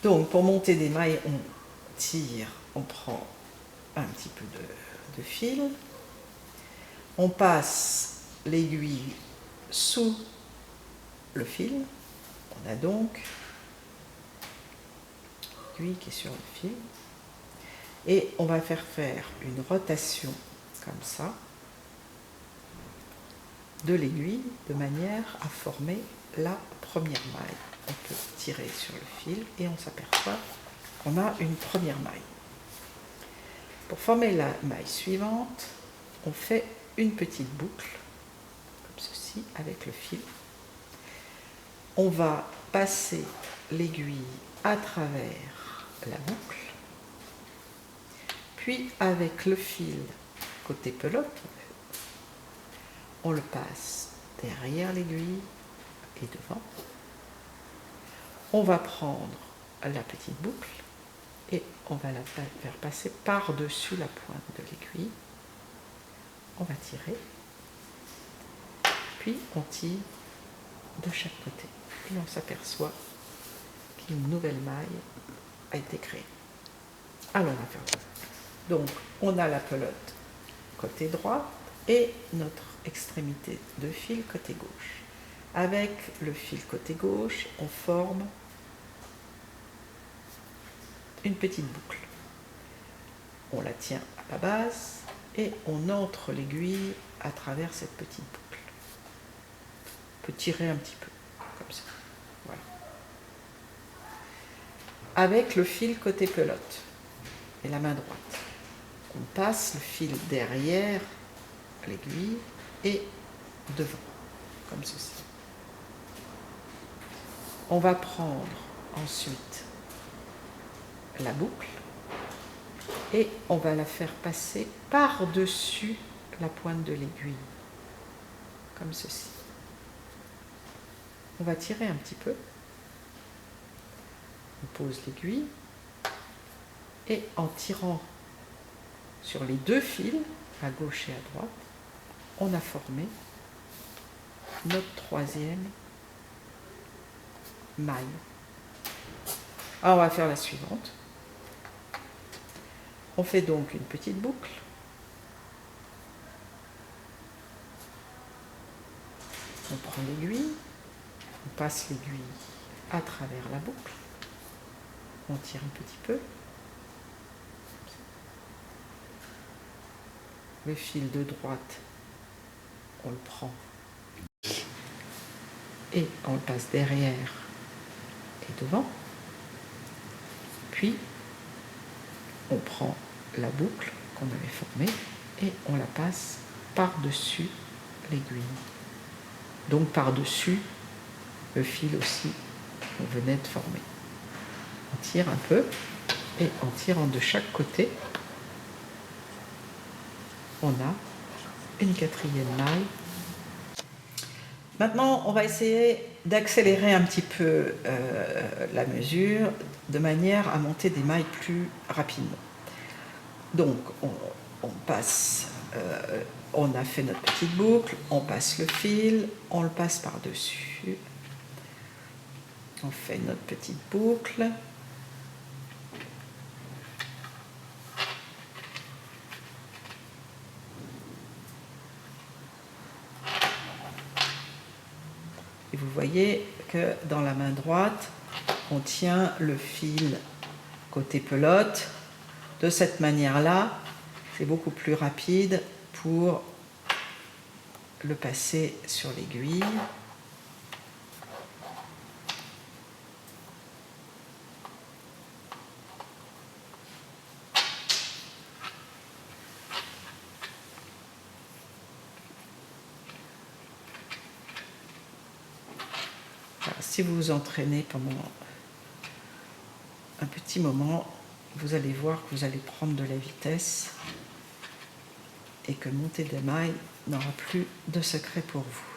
Donc pour monter des mailles, on tire, on prend un petit peu de fil, on passe l'aiguille sous le fil, on a donc l'aiguille qui est sur le fil, et on va faire une rotation comme ça de l'aiguille de manière à former la première maille. On peut tirer sur le fil et on s'aperçoit qu'on a une première maille. Pour former la maille suivante, on fait une petite boucle, comme ceci, avec le fil. On va passer l'aiguille à travers la boucle, puis avec le fil côté pelote, on le passe derrière l'aiguille et devant. On va prendre la petite boucle et on va la faire passer par-dessus la pointe de l'aiguille. On va tirer, puis on tire de chaque côté et on s'aperçoit qu'une nouvelle maille a été créée. Alors on va faire ça. Donc on a la pelote côté droit et notre extrémité de fil côté gauche. Avec le fil côté gauche, on forme une petite boucle. On la tient à la base et on entre l'aiguille à travers cette petite boucle. On peut tirer un petit peu, comme ça. Voilà. Avec le fil côté pelote et la main droite, on passe le fil derrière l'aiguille et devant, comme ceci. On va prendre ensuite la boucle et on va la faire passer par-dessus la pointe de l'aiguille, comme ceci. On va tirer un petit peu, on pose l'aiguille et en tirant sur les deux fils, à gauche et à droite, on a formé notre troisième maille. Alors on va faire la suivante. On fait donc une petite boucle. On prend l'aiguille, on passe l'aiguille à travers la boucle, on tire un petit peu. Le fil de droite, on le prend et on le passe derrière et devant. Puis, on prend la boucle qu'on avait formée et on la passe par-dessus l'aiguille. Donc par-dessus le fil aussi qu'on venait de former. On tire un peu et en tirant de chaque côté, on a une quatrième maille. Maintenant, on va essayer d'accélérer un petit peu la mesure de manière à monter des mailles plus rapidement. Donc, on passe, on a fait notre petite boucle, on passe le fil, on le passe par-dessus, on fait notre petite boucle. Et vous voyez que dans la main droite, on tient le fil côté pelote. De cette manière-là, c'est beaucoup plus rapide pour le passer sur l'aiguille. Alors, si vous vous entraînez pendant un petit moment, vous allez voir que vous allez prendre de la vitesse et que monter des mailles n'aura plus de secret pour vous.